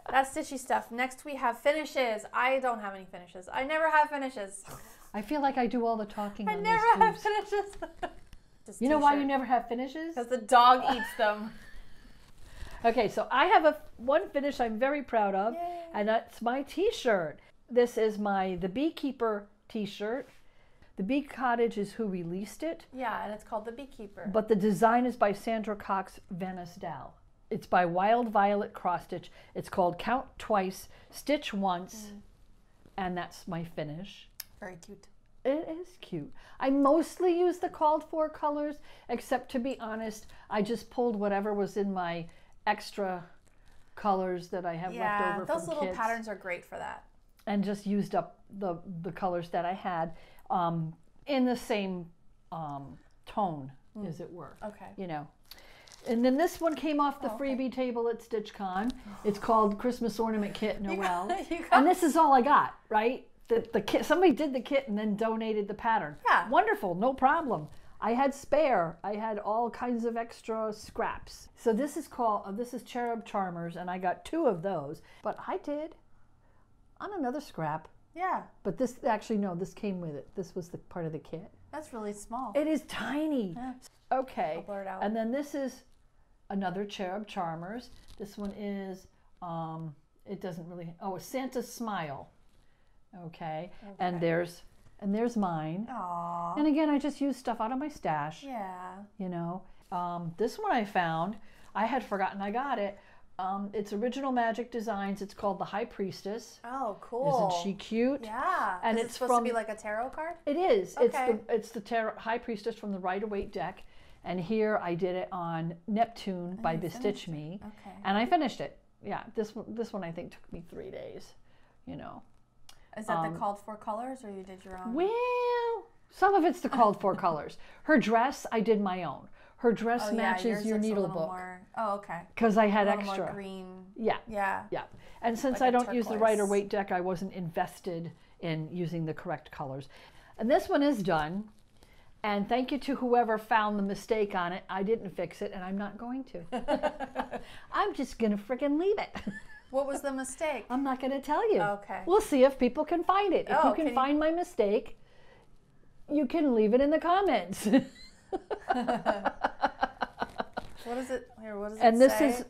That's stitchy stuff. Next we have finishes. I don't have any finishes. I never have finishes. I feel like I do all the talking. I never have finishes. You know why you never have finishes? Because the dog eats them. Okay, so I have one finish I'm very proud of, yay, and that's my t-shirt. This is the Beekeeper t-shirt. The Bee Cottage is who released it. Yeah, and it's called The Beekeeper. But the design is by Sandra Cox Venice Dow. It's by Wild Violet Cross Stitch. It's called Count Twice, Stitch Once, and that's my finish. Very cute. It is cute. I mostly use the called for colors, except to be honest, I just pulled whatever was in my extra colors that I have left over from kids. Those little patterns are great for that. And just used up the colors that I had in the same tone, as it were. Okay. You know. And then this one came off the freebie table at StitchCon. It's called Christmas Ornament Kit Noel. And this is all I got, right? The kit, somebody did the kit and then donated the pattern. Yeah. Wonderful, no problem. I had spare. I had all kinds of extra scraps. So this is called, this is Cherub Charmers, and I got 2 of those. But I did on another scrap. Yeah. But this, actually, no, this came with it. This was the part of the kit. That's really small. It is tiny. Yeah. Okay. I'll blur it out. And then this is another Cherub Charmers. This one is, it doesn't really, oh, Santa's Smile. Okay. And there's mine. Aww. And again, I just use stuff out of my stash. Yeah. You know, this one I found, I had forgotten I got it. It's original Magick designs. It's called the High Priestess. Oh, cool. Isn't she cute? Yeah. And it's supposed to be like a tarot card? It is. Okay. It's the tarot, High Priestess from the Rider-Waite deck. And here I did it on Neptune by Bestitch Me. Okay. And I finished it. Yeah, this one I think took me 3 days, you know. Is that the called for colors, or you did your own? Well, some of it's the called for colors. Her dress, I did my own. Her dress matches your needle book. Oh, okay. Because I had a little extra. More green. Yeah. Yeah. Yeah. And since I don't use the Rider-Waite deck, I wasn't invested in using the correct colors. And this one is done. And thank you to whoever found the mistake on it. I didn't fix it, and I'm not going to. I'm just going to freaking leave it. What was the mistake? I'm not going to tell you. Okay. We'll see if people can find it. If you can find my mistake, you can leave it in the comments. What is it? Here, what does it say? And this is...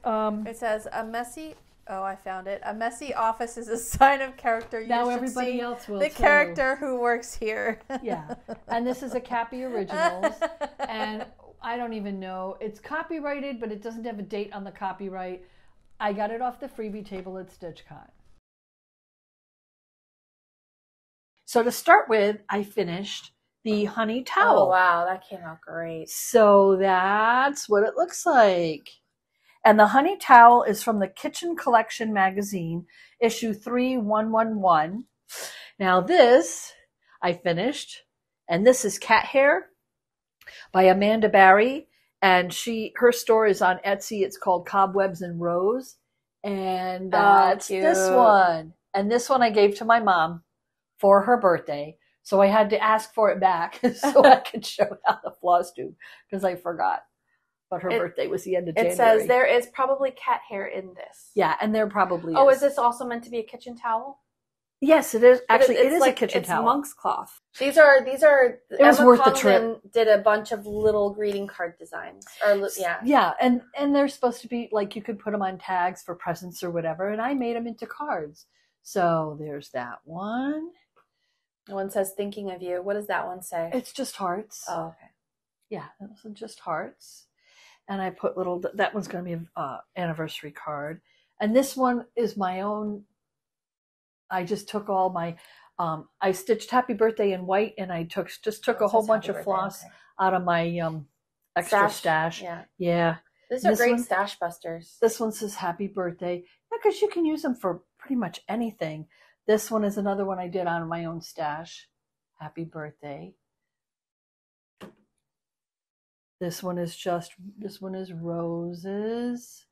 it says, a messy... Oh, I found it. A messy office is a sign of character. You now should everybody see else will the too. character who works here. Yeah. And this is a Cappy Originals. And I don't even know. It's copyrighted, but it doesn't have a date on the copyright. I got it off the freebie table at StitchCon. So to start with, I finished the honey towel. Oh, wow. That came out great. So that's what it looks like. And the honey towel is from the Kitchen Collection magazine, issue 3111. Now this I finished, and this is Cat Hair by Amanda Barry. And her store is on Etsy. It's called Cobwebs and Rose. And it's this one. And this one I gave to my mom for her birthday. So I had to ask for it back so I could show it on the Flosstube because I forgot. But her birthday was the end of January. It says there is probably cat hair in this. Yeah, and there probably is. Oh, is this also meant to be a kitchen towel? Yes, it is. Actually, it is like a kitchen towel. It's monk's cloth. These are. It was worth the trip. Did a bunch of little greeting card designs. Yeah, and they're supposed to be like you could put them on tags for presents or whatever, and I made them into cards. So there's that one. One says "Thinking of You." What does that one say? It's just hearts. Oh, okay. Yeah, those are just hearts. And I put that one's going to be an anniversary card. And this one is my own. I just took all my, I stitched Happy Birthday in white, and I just took a whole bunch of floss out of my extra stash. Yeah. These are great stash busters. This one says Happy Birthday. Yeah, because you can use them for pretty much anything. This one is another one I did out of my own stash. Happy Birthday. This one is roses.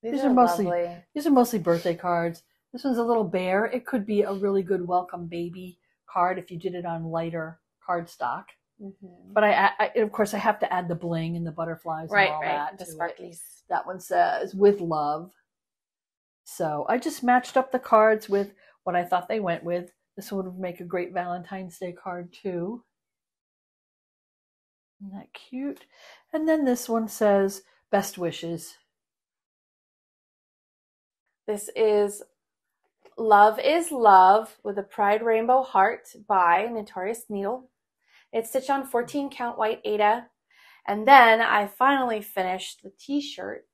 These are mostly birthday cards. This one's a little bear. It could be a really good welcome baby card if you did it on lighter cardstock. Mm-hmm. But I of course, I have to add the bling and the butterflies and all that. The to sparklies. it. That one says, with love. So I just matched up the cards with what I thought they went with. This one would make a great Valentine's Day card too. Isn't that cute? And then this one says, best wishes. This is Love is Love with a Pride Rainbow Heart by Notorious Needle. It's stitched on 14 count white Aida. And then I finally finished the t-shirt.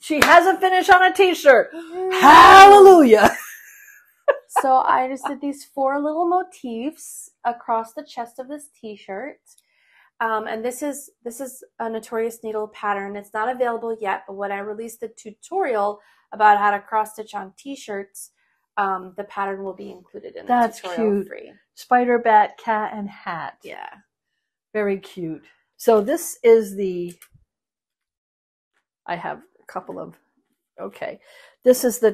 She hasn't finished on a t-shirt. Hallelujah. So I just did these 4 little motifs across the chest of this t-shirt. And this is a Notorious Needle pattern. It's not available yet, but when I released the tutorial about how to cross stitch on t-shirts, the pattern will be included in the That's tutorial cute. free. Spider, bat, cat, and hat. Yeah. Very cute. So this is I have a couple of, okay. This is the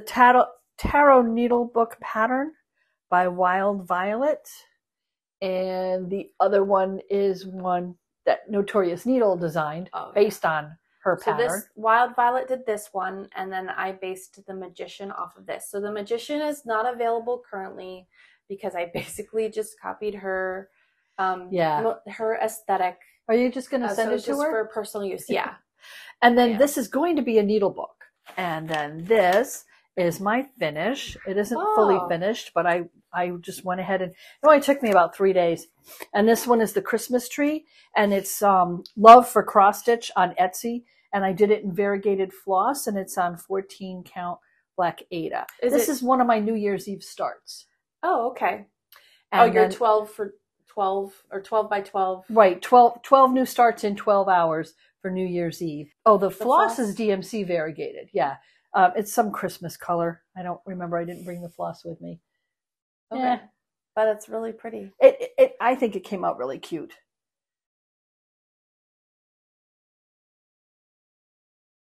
Tarot Needle Book pattern by Wild Violet. And the other one is one that Notorious Needle designed based on her pattern. So this Wild Violet did this one, and then I based the Magician off of this. So the Magician is not available currently because I basically just copied her her aesthetic. Are you just going to send it to her? For personal use, yeah. And then this is going to be a needle book. And then this is my finish. It isn't fully finished, but I just went ahead and it only took me about 3 days. And this one is the Christmas tree, and it's Love for Cross Stitch on Etsy. And I did it in variegated floss, and it's on 14 count black Aida. This is one of my New Year's Eve starts. Oh, okay. And you're 12 for 12 or 12 by 12. Right, 12 new starts in 12 hours for New Year's Eve. Oh, the floss is DMC variegated. Yeah. It's some Christmas color. I don't remember. I didn't bring the floss with me. Okay. Yeah. But it's really pretty. I think it came out really cute.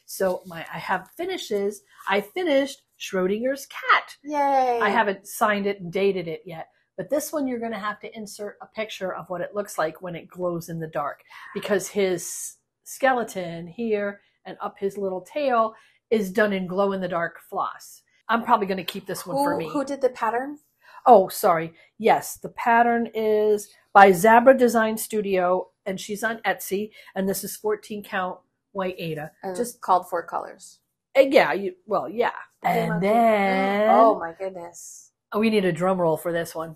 So I have finishes. I finished Schrodinger's cat. Yay. I haven't signed it and dated it yet. But this one, you're going to have to insert a picture of what it looks like when it glows in the dark. Because his skeleton here and up his little tail is done in glow-in-the-dark floss. I'm probably going to keep this one for me. Who did the pattern? Oh, sorry. Yes, the pattern is by Zabra Design Studio, and she's on Etsy. And this is 14 count white Aida. And just called 4 colors. Yeah. Yeah. And then... Oh, my goodness. We need a drum roll for this one.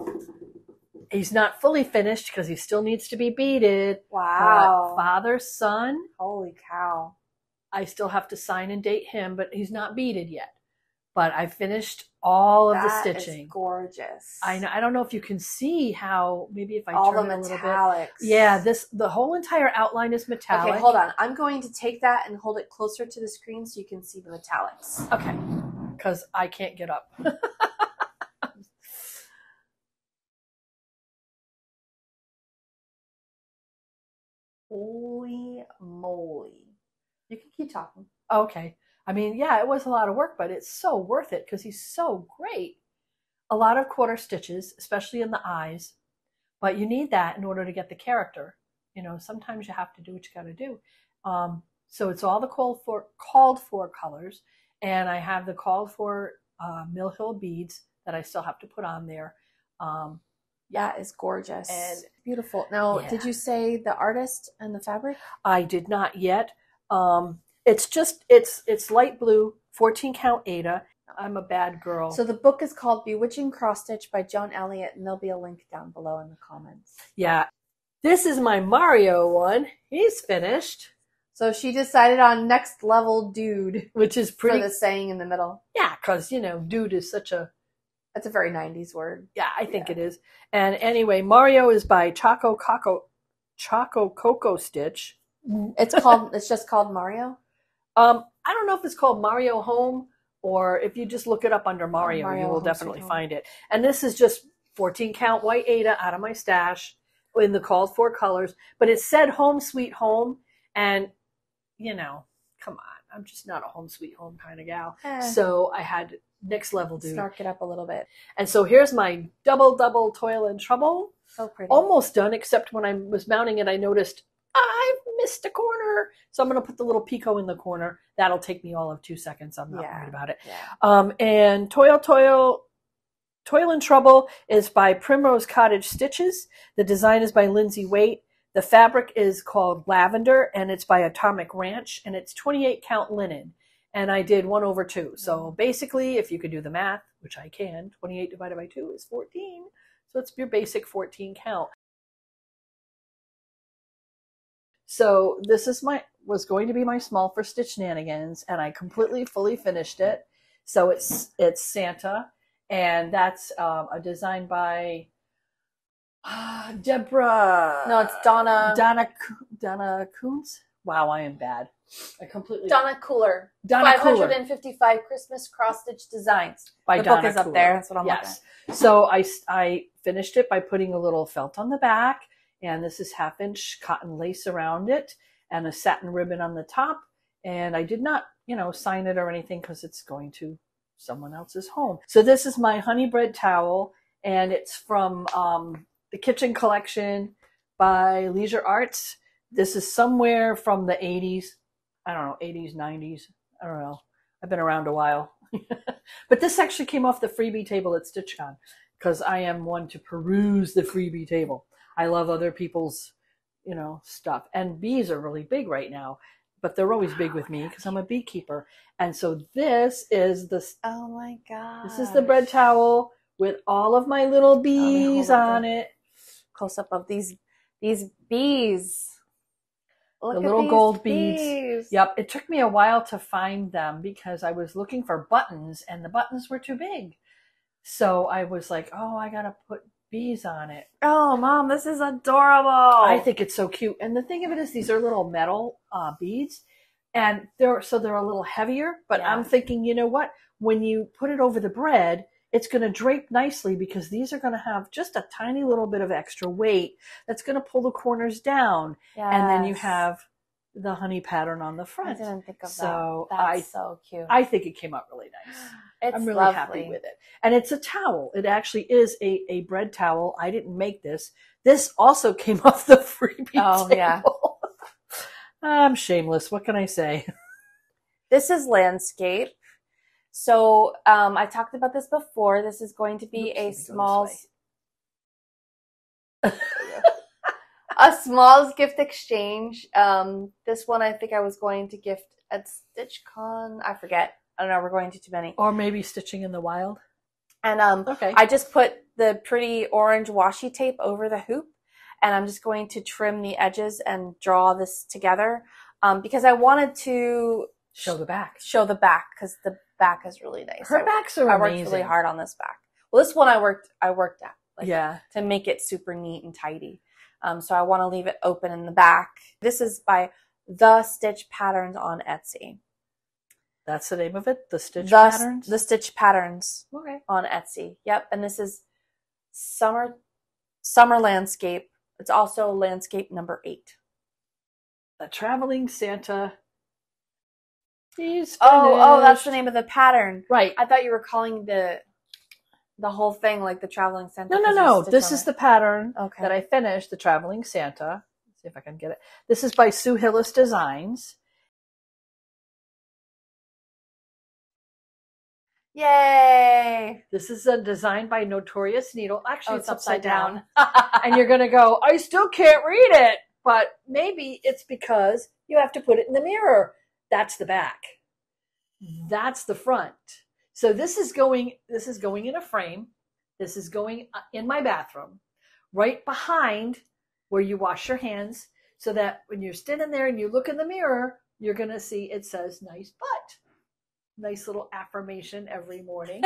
He's not fully finished because he still needs to be beaded. Wow. But father, son. Holy cow. I still have to sign and date him, but he's not beaded yet. But I finished all of the stitching. That is gorgeous. I don't know if you can see how, maybe if I turn it a little bit. All the metallics. Yeah, the whole entire outline is metallic. Okay, hold on. I'm going to take that and hold it closer to the screen so you can see the metallics. Okay, because I can't get up. Holy moly. You can keep talking. Okay. I mean, yeah, it was a lot of work, but it's so worth it because he's so great. A lot of quarter stitches, especially in the eyes, but you need that in order to get the character. You know, sometimes you have to do what you got to do. So it's all the called for colors, and I have the called for Mill Hill beads that I still have to put on there. Yeah, it's gorgeous. And beautiful. Now, did you say the artist and the fabric? I did not yet. It's light blue, 14 count Aida. I'm a bad girl. So the book is called Bewitching Cross Stitch by Joan Elliott, and there'll be a link down below in the comments. Yeah. This is my Mario one. He's finished. So she decided on next level dude. Which is pretty. For the saying in the middle. Yeah, because, dude is such a... That's a very 90s word. Yeah, I think it is. And anyway, Mario is by Choco Coco Stitch. It's just called Mario? I don't know if it's called Mario Home, or if you just look it up under Mario you will definitely find it. And this is just 14 count white Aida out of my stash in the called for colors. But it said Home Sweet Home, and come on, I'm just not a home sweet home kind of gal. So I had next level, dude. Snark it up a little bit. And so here's my double toil and trouble. So pretty. Almost done, except when I was mounting it, I noticed I've missed a corner. So I'm going to put the little picot in the corner. That'll take me all of 2 seconds. I'm not worried about it. Yeah. And Toil and Trouble is by Primrose Cottage Stitches. The design is by Lindsay Waite. The fabric is called Lavender, and it's by Atomic Ranch, and it's 28 count linen. And I did 1/2. So basically, if you could do the math, which I can, 28 divided by 2 is 14. So it's your basic 14 count. So this is was going to be my small for Stitch Shenanigans, and I completely, fully finished it. So it's Santa, and that's a design by Deborah. No, it's Donna. Donna Coons. Wow, I am bad. I completely. Donna Cooler. Donna 555 Christmas cross stitch designs. By the Donna book is up Cooler. there. That's what I'm looking at. So I finished it by putting a little felt on the back, and this is 1/2 cotton lace around it, and a satin ribbon on the top. And I did not, sign it or anything because it's going to someone else's home. So this is my honey bread towel, and it's from the Kitchen Collection by Leisure Arts. This is somewhere from the 80s. I don't know, 80s, 90s. I don't know. I've been around a while. But this actually came off the freebie table at StitchCon because I am one to peruse the freebie table. I love other people's, stuff. And bees are really big right now, but they're always big with me because I'm a beekeeper. And so this is oh my god. This is the bread towel with all of my little bees on it. Close up of these bees. Look the at little these gold beads. Yep. It took me a while to find them because I was looking for buttons and the buttons were too big. So I was like, oh, I got to put bees on it. Oh, Mom, this is adorable. I think it's so cute. And the thing of it is these are little metal beads, and they're a little heavier, but I'm thinking, you know what? When you put it over the bread, it's going to drape nicely because these are going to have just a tiny little bit of extra weight that's going to pull the corners down. Yes. And then you have the honey pattern on the front. I didn't think of that. That's so cute. I think it came out really nice. I'm really happy with it. And it's a towel. It actually is a bread towel. I didn't make this. This also came off the freebie table. Yeah. I'm shameless. What can I say? This is landscape. So I talked about this before. This is going to be a Smalls gift exchange. This one I think I was going to gift at StitchCon. I forget. I don't know. We're going to too many. Or maybe Stitching in the Wild. And I just put the pretty orange washi tape over the hoop, and I'm just going to trim the edges and draw this together because I wanted to show the back because the back is really nice. Her backs are amazing. I worked really hard on this back. Well, this one I worked at to make it super neat and tidy. So I want to leave it open in the back. This is by The Stitch Patterns on Etsy. That's the name of it? The Stitch Patterns? The Stitch Patterns. Okay. On Etsy. Yep. And this is Summer Landscape. It's also landscape number 8. A Traveling Santa. Oh, that's the name of the pattern. Right. I thought you were calling the whole thing like the Traveling Santa. No. This is the pattern that I finished, the Traveling Santa. Let's see if I can get it. This is by Sue Hillis Designs. Yay! This is a design by Notorious Needle. Actually, it's upside down. And you're going to go, I still can't read it. But maybe it's because you have to put it in the mirror. That's the back. That's the front. So this is going in a frame. This is going in my bathroom, right behind where you wash your hands, so that when you're standing there and you look in the mirror, you're going to see it says nice butt. Nice little affirmation every morning.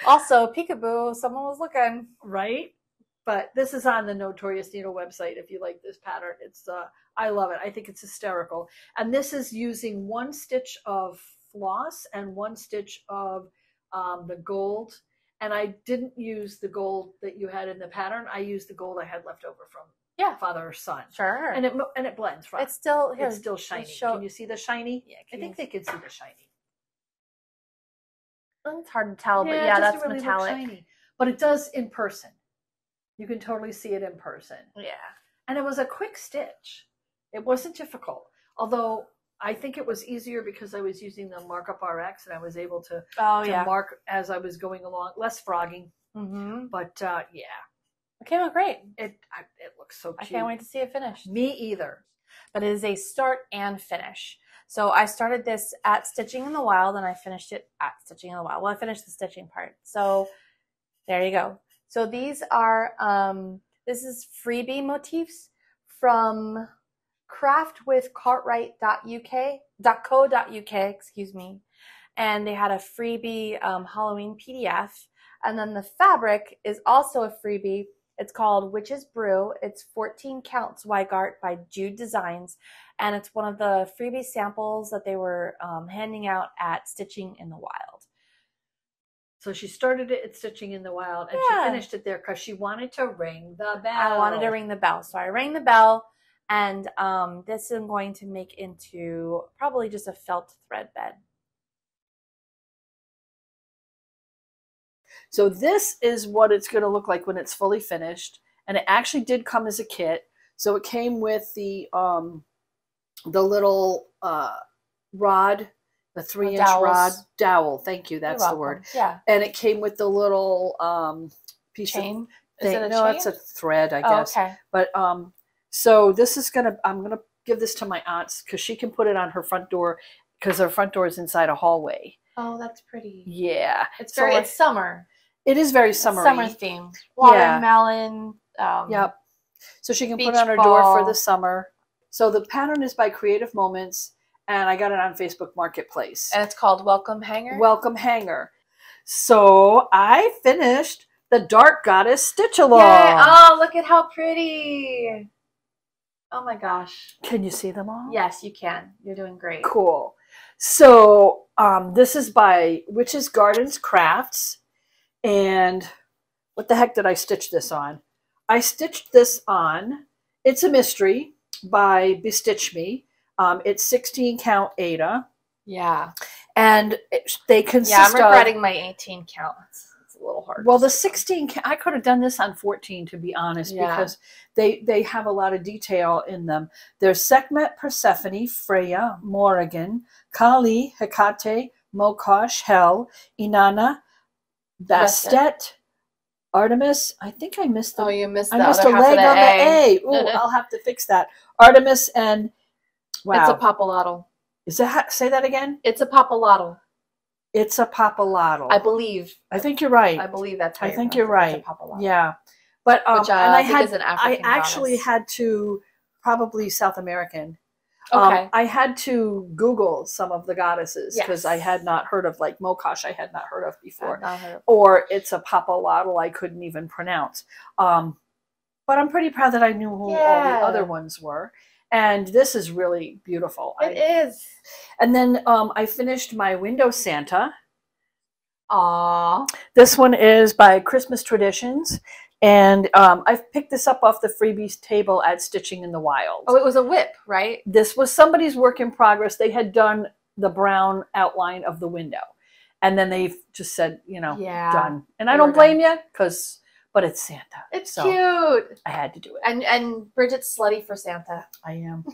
Also, peekaboo, someone was looking. Right? But this is on the Notorious Needle website if you like this pattern. It's I love it. I think it's hysterical. And this is using 1 stitch of floss and 1 stitch of the gold. And I didn't use the gold that you had in the pattern. I used the gold I had left over from father or son. Sure. And it blends, right? It's still shiny. Can you see the shiny? Yeah. I think they can see the shiny. It's hard to tell, but it yeah, doesn't that's really metallic. look shiny. But it does in person. You can totally see it in person. Yeah. And it was a quick stitch. It wasn't difficult. Although I think it was easier because I was using the Markup RX and I was able to mark as I was going along. Less frogging. Mm-hmm. But yeah. It came out great. It looks so cute. I can't wait to see it finished. Me either. But it is a start and finish. So I started this at Stitching in the Wild and I finished it at Stitching in the Wild. Well, I finished the stitching part. So there you go. So these are, this is freebie motifs from craftwithcartwright.co.uk, excuse me. And they had a freebie Halloween PDF. And then the fabric is also a freebie. It's called Witch's Brew. It's 14 Counts Weigart by Jude Designs. And it's one of the freebie samples that they were handing out at Stitching in the Wild. So she started it at Stitching in the Wild and she finished it there because she wanted to ring the bell. I wanted to ring the bell. So I rang the bell, and this I'm going to make into probably just a felt thread bed. So this is what it's going to look like when it's fully finished. And it actually did come as a kit. So it came with the little rod, the 3-inch rod dowel. Thank you. That's the word. Yeah. And it came with the little piece chain. of Is it a no, chain? it's a thread, I guess. Okay. But so this is I'm gonna give this to my aunt's because she can put it on her front door because her front door is inside a hallway. Oh, that's pretty. Yeah. It's very it's summer. It is very summery. Summer themed. Watermelon. Yep. So she can put it on her ball. door for the summer. So the pattern is by Creative Moments, and I got it on Facebook Marketplace. And it's called Welcome Hanger? Welcome Hanger. So I finished the Dark Goddess Stitch Along. Yay. Oh, look at how pretty. Oh my gosh. Can you see them all? Yes, you can. You're doing great. Cool. So this is by Witches Gardens Crafts. And what the heck did I stitch this on? I stitched this on It's a Mystery by Bestitch Me. It's 16 count Ada. Yeah. And they consist I'm regretting my 18 count. It's a little hard. Well, the 16 count, I could have done this on 14 to be honest, because they have a lot of detail in them. There's Sekhmet, Persephone, Freya, Morrigan, Kali, Hecate, Mokosh, Hel, Inanna, Bastet, Artemis. I think I missed the. Oh, you missed. I missed a leg on the A. Ooh, I'll have to fix that. Artemis and wow, it's a papalotl. Is that say that again? It's a papalotl. It's a papalotl. I believe. I think you're right. I believe that's how I think you're right. It's a papalotl. Yeah, but which, and I think had is an African I actually goddess. had to probably South American. Okay. I had to Google some of the goddesses because Yes. I had not heard of, like Mokosh I had not heard of before. Not heard of. Or it's a papalotl I couldn't even pronounce. But I'm pretty proud that I knew who all the other ones were. And this is really beautiful. It is. And then I finished my Window Santa. Aww. This one is by Christmas Traditions. And I've picked this up off the freebies table at Stitching in the Wild. Oh, it was a whip, right? This was somebody's work in progress. They had done the brown outline of the window. And then they just said, you know, done. And I don't blame you, but it's Santa. It's cute. I had to do it. And Bridget's slutty for Santa. I am.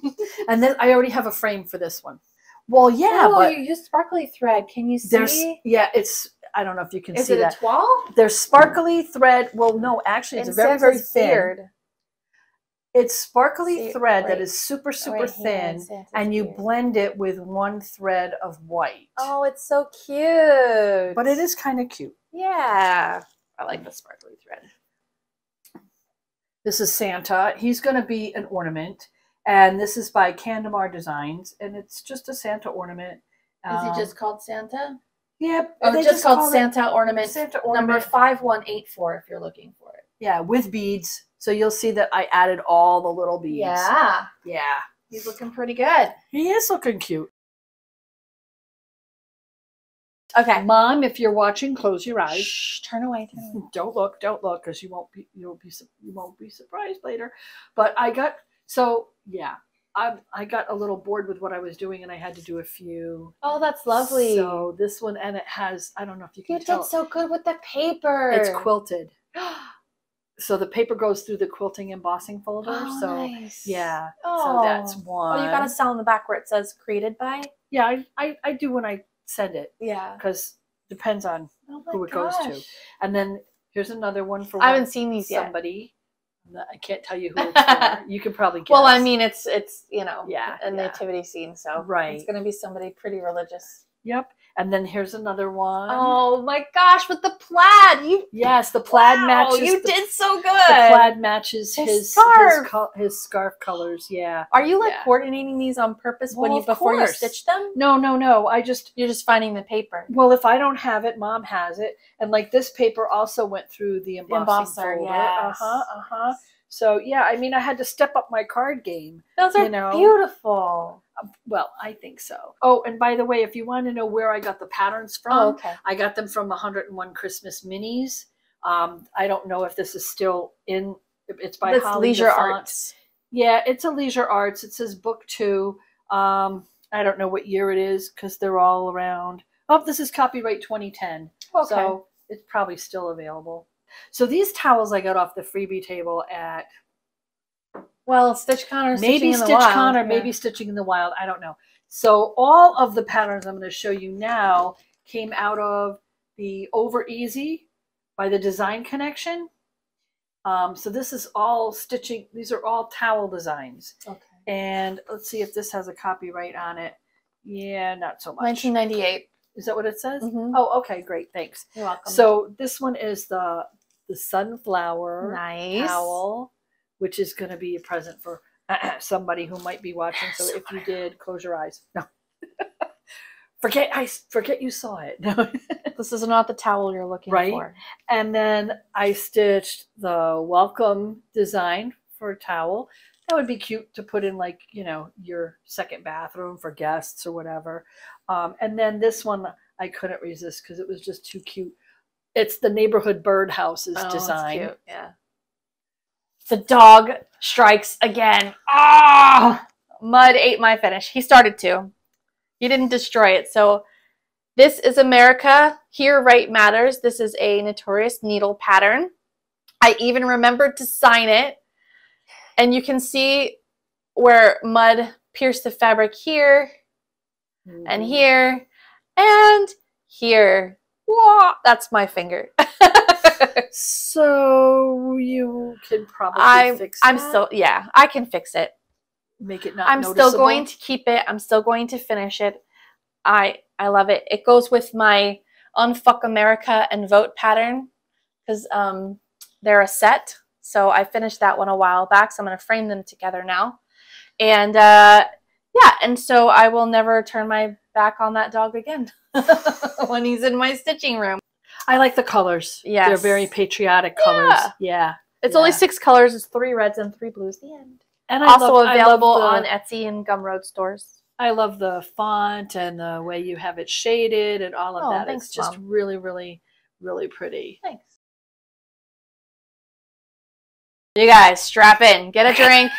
And then I already have a frame for this one. Well, yeah, oh, but you used sparkly thread. Can you see? It's, I don't know if you can see that. Is it a toile? There's sparkly thread. Well, no, actually, it's very, very thin. It's sparkly thread that is super, super thin, and you blend it with one thread of white. Oh, it's so cute. But it is kind of cute. Yeah. I like the sparkly thread. This is Santa. He's going to be an ornament, and this is by Candamar Designs, and it's just a Santa ornament. Is it just called Santa? Yeah. Oh, it's just called Santa Ornament. Santa Ornament. Number 5184 if you're looking for it. Yeah, with beads. So you'll see that I added all the little beads. Yeah. Yeah. He's looking pretty good. He is looking cute. Okay. Mom, if you're watching, close your eyes. Shh, turn away. Don't look, because you won't be surprised later. But I got, so yeah. I got a little bored with what I was doing, and I had to do a few. Oh, that's lovely. So this one, and it has, I don't know if you can You tell. did so good with the paper. It's quilted. So the paper goes through the quilting embossing folder. Oh, so nice. yeah, Oh. so that's one. Oh, you got a cell in the back where it says created by? Yeah, I do when I send it. Yeah. Because depends on who it goes to. And then here's another one for I haven't seen these somebody. Yet. I can't tell you who it's for. You can probably guess. Well, I mean, it's you know, yeah, a nativity scene, so right. It's going to be somebody pretty religious. Yep. And then here's another one. Oh my gosh, with the plaid. Yes, the plaid matches. You did so good. The plaid matches his scarf colors. Yeah. Are you like coordinating these on purpose before you stitch them? No. You're just finding the paper. Well, if I don't have it, Mom has it, and like this paper also went through the embossing folder. Yes. So yeah, I mean, I had to step up my card game. Those are beautiful. Well, I think so. Oh, and by the way, if you want to know where I got the patterns from, I got them from 101 Christmas Minis. I don't know if this is still in. It's by Holly Leisure Arts. Yeah, it's a Leisure Arts. It says book 2. I don't know what year it is because they're all around. Oh, this is copyright 2010. Okay. So it's probably still available. So these towels I got off the freebie table at StitchCon or maybe StitchCon or maybe Stitching in the Wild. I don't know. So all of the patterns I'm going to show you now came out of the Over Easy by the Design Connection. So this is all stitching. These are all towel designs. Okay. And let's see if this has a copyright on it. Yeah, not so much. 1998. Is that what it says? Mm-hmm. Oh, okay, great, thanks. You're welcome. So this one is the sunflower towel, which is going to be a present for somebody who might be watching. So if you did, close your eyes. No. Forget you saw it. No. This is not the towel you're looking for. And then I stitched the welcome design for a towel. That would be cute to put in, like, you know, your second bathroom for guests or whatever. And then this one I couldn't resist because it was just too cute. It's the neighborhood birdhouses design. That's cute. Yeah. The dog strikes again. Ah! Mud ate my finish. He started to. He didn't destroy it. So this is America. Here, Right Matters. This is a Notorious Needle pattern. I even remembered to sign it. And you can see where mud pierced the fabric here and here and here. Whoa, that's my finger. So you can probably fix that? I can fix it. Make it not noticeable? I'm still going to keep it. I'm still going to finish it. I love it. It goes with my Unfuck America and Vote pattern because they're a set. So I finished that one a while back. So I'm going to frame them together now. And and so I will never turn my back on that dog again when he's in my stitching room. I like the colors. Yes. They're very patriotic colors. Yeah. It's only 6 colors. It's 3 reds and 3 blues. The end. And also available on Etsy and Gumroad stores. I love the font and the way you have it shaded and all of that. Thanks, it's just really, really, really pretty. Thanks. You guys, strap in. Get a drink.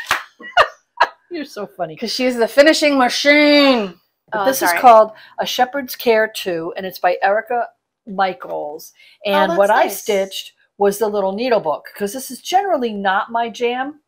You're so funny. Because she's the finishing machine. But this is called A Shepherd's Care 2, and it's by Erica Michaels. And what I stitched was the little needle book, because this is generally not my jam,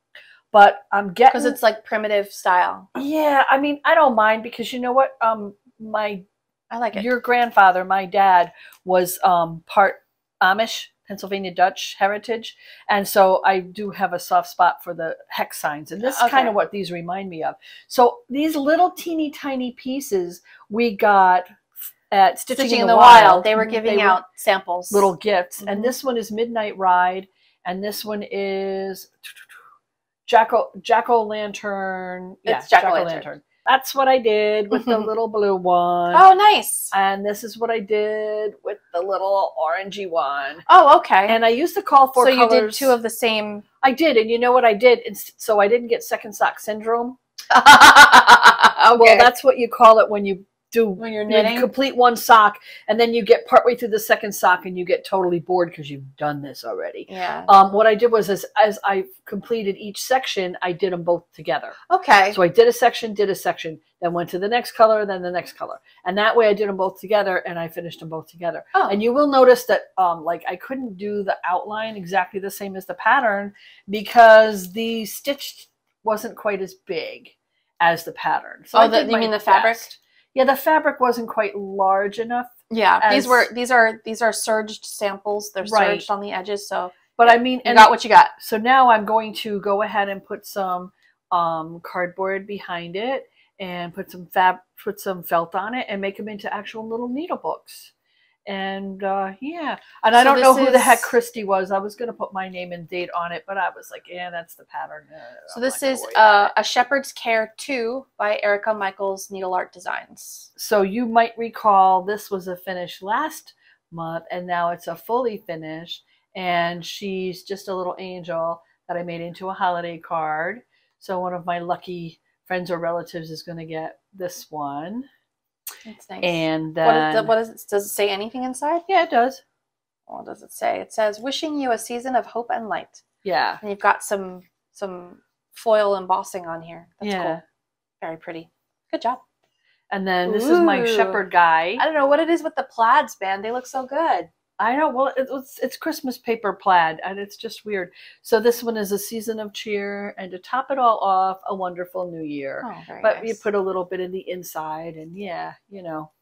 but I'm getting... Because it's like primitive style. Yeah, I mean, I don't mind, because you know what? I like it. Your grandfather, my dad, was part Amish, Pennsylvania Dutch heritage, and so I do have a soft spot for the hex signs, and this is kind of what these remind me of. So these little teeny tiny pieces we got at Stitching in the Wild. They were giving out samples, little gifts, and this one is Midnight Ride, and this one is Jack-o'-lantern. Yeah, it's Jack-o'-lantern. That's what I did with the little blue one. Oh, nice. And this is what I did with the little orangey one. Oh, okay. And I used to call for colors. So you did 2 of the same. I did. And you know what I did? So I didn't get second sock syndrome. Okay. Well, that's what you call it when you do when you're knitting, complete one sock, and then you get partway through the second sock and you get totally bored because you've done this already. Yeah. What I did was, as I completed each section, I did them both together. Okay. So I did a section, then went to the next color, then the next color, and that way I did them both together, and I finished them both together. Oh. And you will notice that like I couldn't do the outline exactly the same as the pattern because the stitch wasn't quite as big as the pattern. So you mean the fabric? Best. Yeah, the fabric wasn't quite large enough. Yeah, these are serged samples. They're serged on the edges, so. But I mean, you got what you got. So now I'm going to go ahead and put some cardboard behind it and put some felt on it and make them into actual little needle books. And yeah, and I don't know who the heck Christy was. I was going to put my name and date on it, but I was like, yeah, that's the pattern. So this is A Shepherd's Care 2 by Erica Michaels Needle Art Designs. So you might recall this was a finish last month, and now it's a fully finished. And she's just a little angel that I made into a holiday card. So one of my lucky friends or relatives is going to get this one. That's nice. And what is it? Does it say anything inside? Yeah, it does. What does it say? It says, "Wishing you a season of hope and light." Yeah. And you've got some foil embossing on here. That's cool. Very pretty. Good job. And then this is my shepherd guy. I don't know what it is with the plaids, man. They look so good. I know. Well, it's Christmas paper plaid, and it's just weird. So this one is a season of cheer, and to top it all off, a wonderful new year. Oh, very but nice. you put a little bit in the inside, and yeah, you know,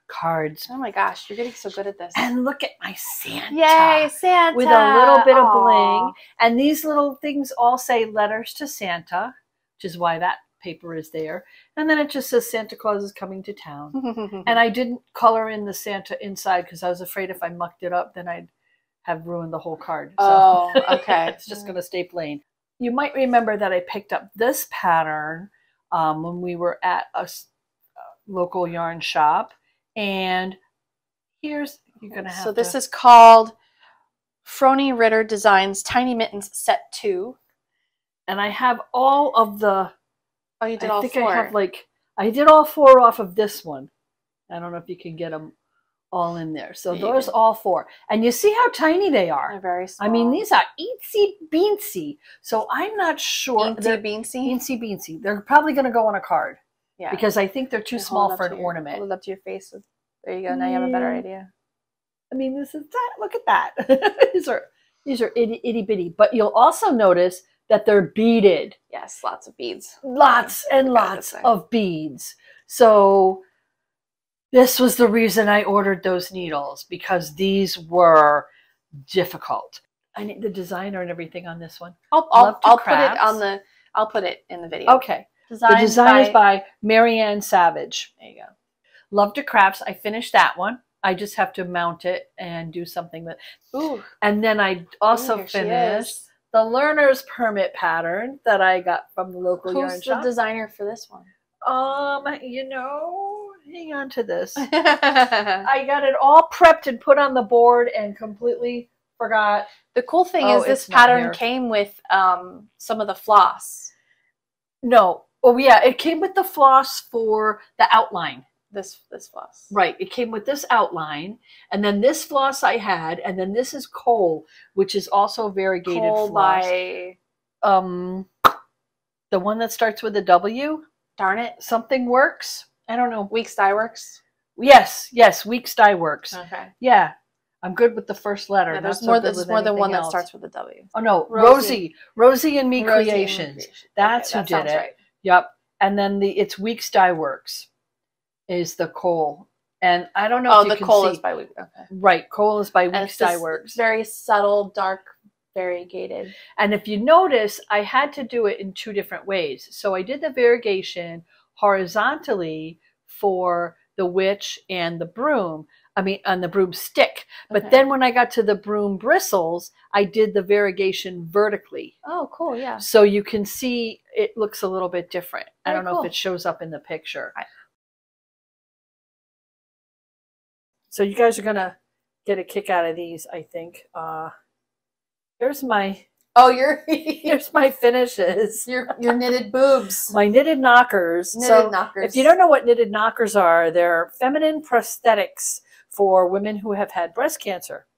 cards. Oh my gosh, you're getting so good at this. And look at my Santa. Yay, Santa! With a little bit of bling. And these little things all say letters to Santa, which is why that paper is there. And then it just says Santa Claus is coming to town. And I didn't color in the Santa inside because I was afraid if I mucked it up, then I'd have ruined the whole card. So oh, okay. It's just going to stay plain. You might remember that I picked up this pattern when we were at a local yarn shop. And you're going to have So this is called Froni Ritter Designs Tiny Mittens Set 2. And I have all of the... Oh, you did all four. I did all four off of this one. I don't know if you can get them all in there. So there's all four. And you see how tiny they are. They're very small. I mean, these are eensy beensy. So I'm not sure. Eensy beensy? Eensy beensy. They're probably going to go on a card. Yeah. Because I think they're too small for an ornament. Hold it up to your face. There you go. Now you have a better idea. I mean, this is that. Look at that. these are itty bitty. But you'll also notice that they're beaded. Yes, lots of beads. Lots and lots of beads. So this was the reason I ordered those needles, because these were difficult. I need the designer and everything on this one. I'll put it in the video. Okay. The design is by Marianne Savage. There you go. Love to Crafts. I finished that one. I just have to mount it and do something with. Ooh. And then I also finished the learner's permit pattern that I got from the local yarn shop. Who's the designer for this one? You know, hang on to this. I got it all prepped and put on the board and completely forgot. The cool thing is this pattern came with some of the floss. No. Oh yeah, it came with the floss for the outline. This floss. Right. It came with this outline, and then this floss I had, and then this is Kohl, which is also variegated Kohl floss. By the one that starts with a W. Darn it. Something Works. I don't know. Weeks Dye Works. Yes, Weeks Dye Works. Okay. Yeah. I'm good with the first letter. Yeah, there's more than one that starts with a W. Oh no, Rosie and Me Creations. That's who did it. Right. Yep. And then it's Weeks Dye Works is the Kohl. And I don't know if you can see. Oh, the Kohl is by Weeks. Okay. Right. Kohl is by Weeks Dye Works. Very subtle, dark, variegated. And if you notice, I had to do it in two different ways. So I did the variegation horizontally for the witch and the broom. I mean, on the broom stick. But then when I got to the broom bristles, I did the variegation vertically. Oh, cool. Yeah. So you can see it looks a little bit different. I don't know if it shows up in the picture. So you guys are going to get a kick out of these, I think. Here's my... Oh, your Here's my finishes. your knitted boobs. My knitted knockers. Knitted knockers. If you don't know what knitted knockers are, they're feminine prosthetics for women who have had breast cancer.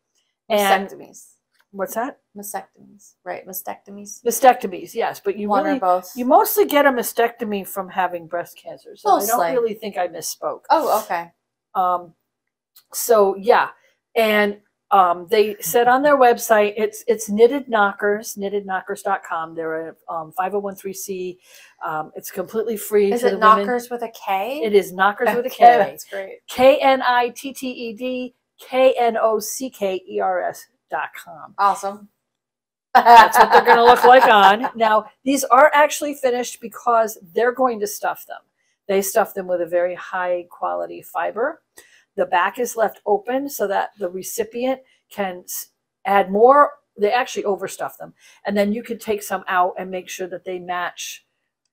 Mastectomies. What's that? Mastectomies, right? Mastectomies. Mastectomies, yes, but you One or both. You mostly get a mastectomy from having breast cancer, so I don't really think I misspoke. Oh, okay. So yeah, and they said on their website it's knitted knockers, knittedknockers.com. They're a 501c. It's completely free. Is it knockers with a K? It is knockers with a K. That's great. KNITTEDKNOCKERS.com. Awesome. That's what they're going to look like on. Now, these are actually finished because they're going to stuff them. They stuff them with a very high quality fiber. The back is left open so that the recipient can add more. They actually overstuff them. And then you could take some out and make sure that they match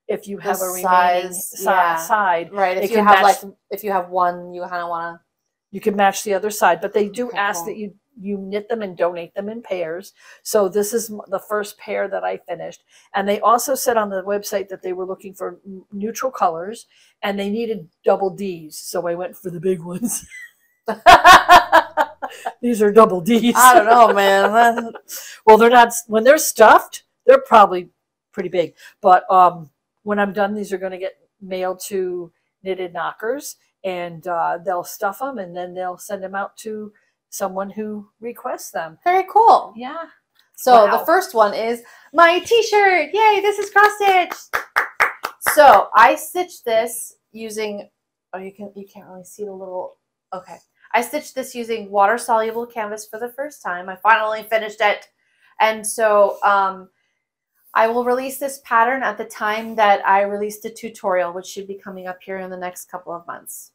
if you have a remaining side. Right. If you have if you have one, you kind of want to. You can match the other side. But they do ask that you knit them and donate them in pairs. So this is the first pair that I finished. And they also said on the website that they were looking for neutral colors and they needed double Ds. So I went for the big ones. These are double Ds. I don't know, man. Well, they're not, when they're stuffed, they're probably pretty big. But when I'm done, these are going to get mailed to Knitted Knockers and they'll stuff them and then they'll send them out to someone who requests them. Very cool. Yeah. So the first one is my t-shirt. Yay, this is cross stitch. So I stitched this using, oh, you can't really see the little, okay. I stitched this using water soluble canvas for the first time. I finally finished it. And so I will release this pattern at the time that I released the tutorial, which should be coming up here in the next couple of months.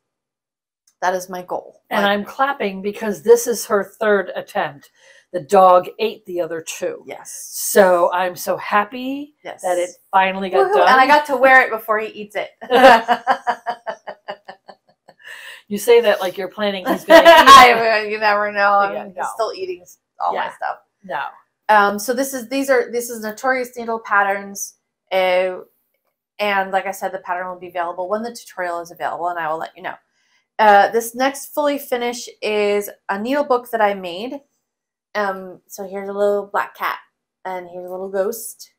That is my goal. And I'm clapping because this is her third attempt. The dog ate the other two. Yes. So I'm so happy that it finally got done. And I got to wear it before he eats it. You say that like you're planning he's going to eat it. You never know. Yeah, He's still eating all my stuff. No. So this is Notorious Needle patterns. And like I said, the pattern will be available when the tutorial is available, and I will let you know. This next fully finish is a needle book that I made. So here's a little black cat, and here's a little ghost,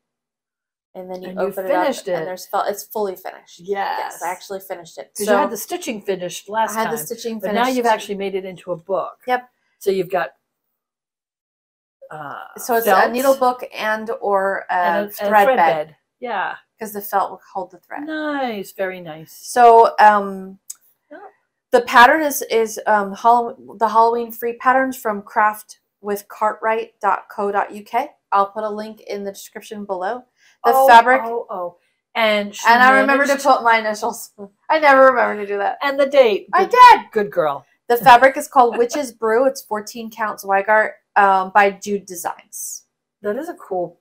and then you open it up, and there's felt. It's fully finished. Yes, I actually finished it. Because you had the stitching finished last time. I had the stitching but finished. Now you've actually made it into a book. Yep. So you've got. So it's a needle book or a thread bed. Yeah. Because the felt will hold the thread. Nice, very nice. So the pattern is the Halloween free patterns from craftwithcartwright.co.uk. I'll put a link in the description below. The fabric. And I remember to put my initials. I never remember to do that. And the date. I did. Good girl. The fabric is called Witch's Brew. It's 14 counts Weigart by Jude Designs. That is a cool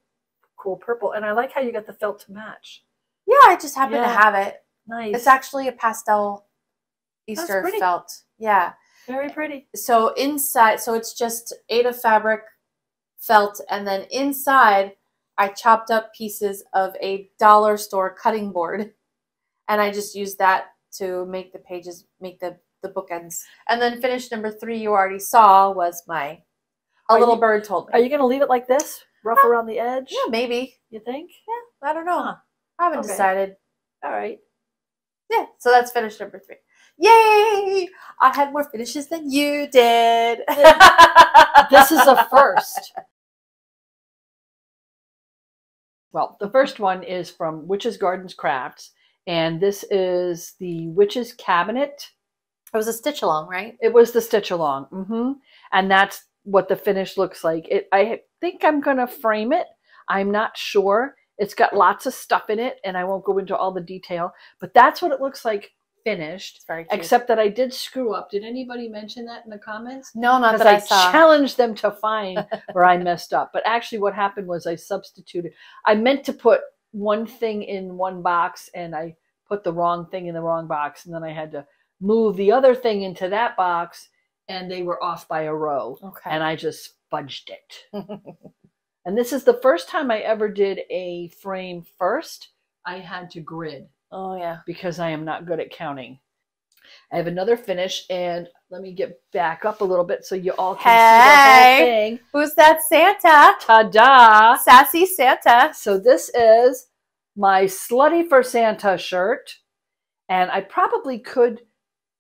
purple. And I like how you got the felt to match. Yeah, I just happen to have it. Nice. It's actually a pastel Easter felt. Yeah. Very pretty. So inside, so it's just 8 of fabric, felt, and then inside I chopped up pieces of a dollar store cutting board, and I just used that to make the pages, make the bookends. And then finish number 3 you already saw was my A Little Bird Told Me. Are you going to leave it like this? Rough around the edge? Yeah, maybe. You think? Yeah, I don't know. I haven't decided. All right. Yeah, so that's finish number 3. Yay! I had more finishes than you did. This is a first. Well, the first one is from Witches Gardens Crafts, and this is the Witches Cabinet. It was a stitch along, right? It was the stitch along. And that's what the finish looks like. I think I'm going to frame it. I'm not sure. It's got lots of stuff in it, and I won't go into all the detail, but that's what it looks like finished. Very cute. Except that I did screw up. Did anybody mention that in the comments? No, not that I saw. I challenged them to find where I messed up. But actually what happened was I substituted. I meant to put one thing in one box, and I put the wrong thing in the wrong box, and then I had to move the other thing into that box, and they were off by a row. Okay. And I just fudged it. And this is the first time I ever did a frame first. I had to grid. Oh, yeah. Because I am not good at counting. I have another finish, and let me get back up a little bit so you all can see the whole thing. Who's that Santa? Ta-da! Sassy Santa. So this is my Slutty for Santa shirt, and I probably could,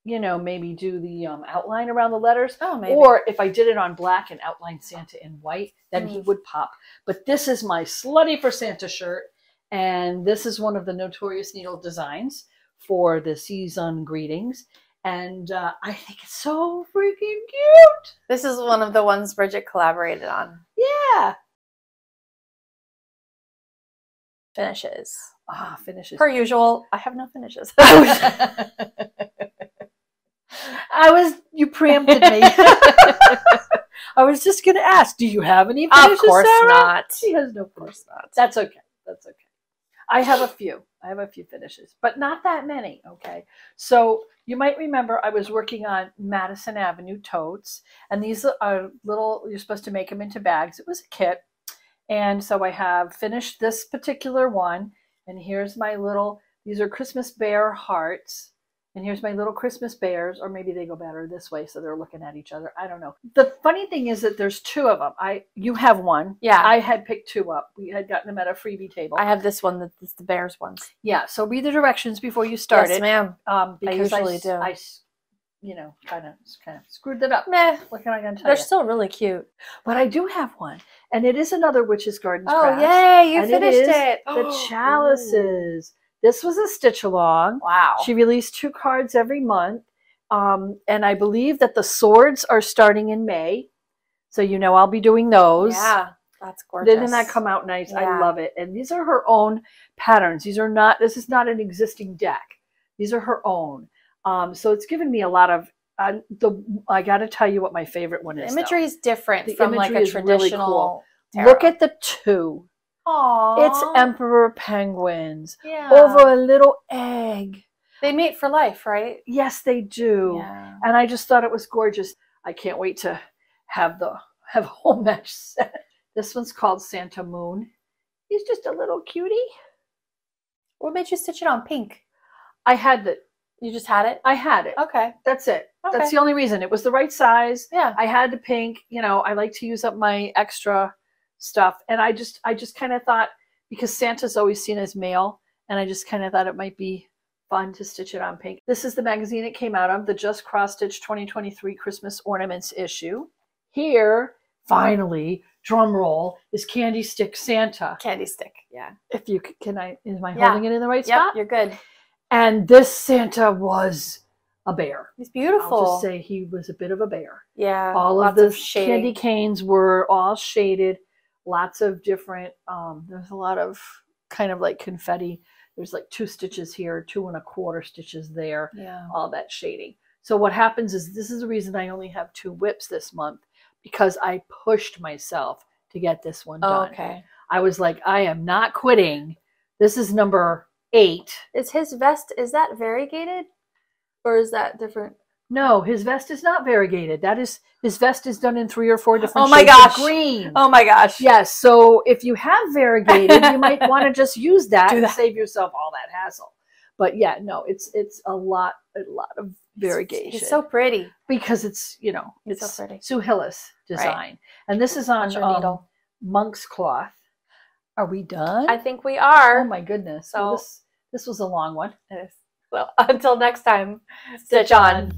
you know, maybe do the outline around the letters. Oh, maybe. Or if I did it on black and outline Santa in white, then he would pop. But this is my Slutty for Santa shirt, and this is one of the Notorious Needle designs for the season greetings. And I think it's so freaking cute. This is one of the ones Bridget collaborated on. Yeah. Finishes. Ah, finishes. Per usual, I have no finishes. You preempted me. I was just going to ask, do you have any finishes, Of course Sarah? not. She has no course not. That's okay. That's okay. I have a few finishes, but not that many. Okay. So you might remember I was working on Madison Avenue totes, and these are little, you're supposed to make them into bags. It was a kit. And so I have finished this particular one, and here's my little, these are Christmas bear hearts. And here's my little Christmas bears, or maybe they go better this way, so they're looking at each other. I don't know. The funny thing is that there's two of them. You have one. Yeah. I had picked two up. We had gotten them at a freebie table. I have this one that's the bears ones. Yeah. So read the directions before you start Yes, it. ma'am. Because I usually do. I, you know, kind of screwed it up. Meh. What can I gonna tell They're you? still really cute. But I do have one, and it is another Witch's Gardens Oh, craft. yay! You and finished it. it. The chalices. This was a stitch along. Wow. She released 2 cards every month. And I believe that the swords are starting in May. So, you know, I'll be doing those. Yeah, that's gorgeous. Didn't that come out nice? Yeah. I love it. And these are her own patterns. This is not an existing deck. These are her own. So it's given me a lot of, I got to tell you what my favorite one is. The imagery is different The from like imagery a is traditional really cool. tarot. Look at the 2. Aww. It's emperor penguins Yeah. over a little egg. They mate for life, right? Yes, they do. Yeah. And I just thought it was gorgeous. I can't wait to have a whole match set. This one's called Santa Moon. He's just a little cutie. What made you stitch it on pink? I had it. You just had it? I had it. Okay. That's it. Okay. That's the only reason. It was the right size. Yeah. I had the pink. You know, I like to use up my extra stuff. And I just kind of thought, because Santa's always seen as male, and I just kind of thought it might be fun to stitch it on pink. This is the magazine it came out of, the Just Cross Stitch 2023 Christmas Ornaments issue. Here, finally, drum roll, is Candy Stick Santa. Candy stick. Yeah. If you am I holding it in the right spot? You're good. And this Santa was a bear. He's beautiful. I'll just say he was a bit of a bear. Yeah. All of the candy canes were all shaded. Lots of different, there's a lot of kind of like confetti. There's like 2 stitches here, 2 1/4 stitches there. Yeah. All that shading. So what happens is, this is the reason I only have 2 whips this month, because I pushed myself to get this one done. Okay. I was like, I am not quitting. This is number 8. Is his vest, is that variegated? Or is that different? No, his vest is not variegated. His vest is done in 3 or 4 different Oh my shades gosh. of green. Oh my gosh. Yes, so if you have variegated, you might want to just use that and save yourself all that hassle. But yeah, no, it's a lot of variegation. He's so pretty. Because it's, you know, It's it's so pretty. Sue Hillis design. Right. And this is on needle. monk's cloth. Are we done? I think we are. Oh my goodness. So well, this was a long one. It is. Well, until next time, stitch on.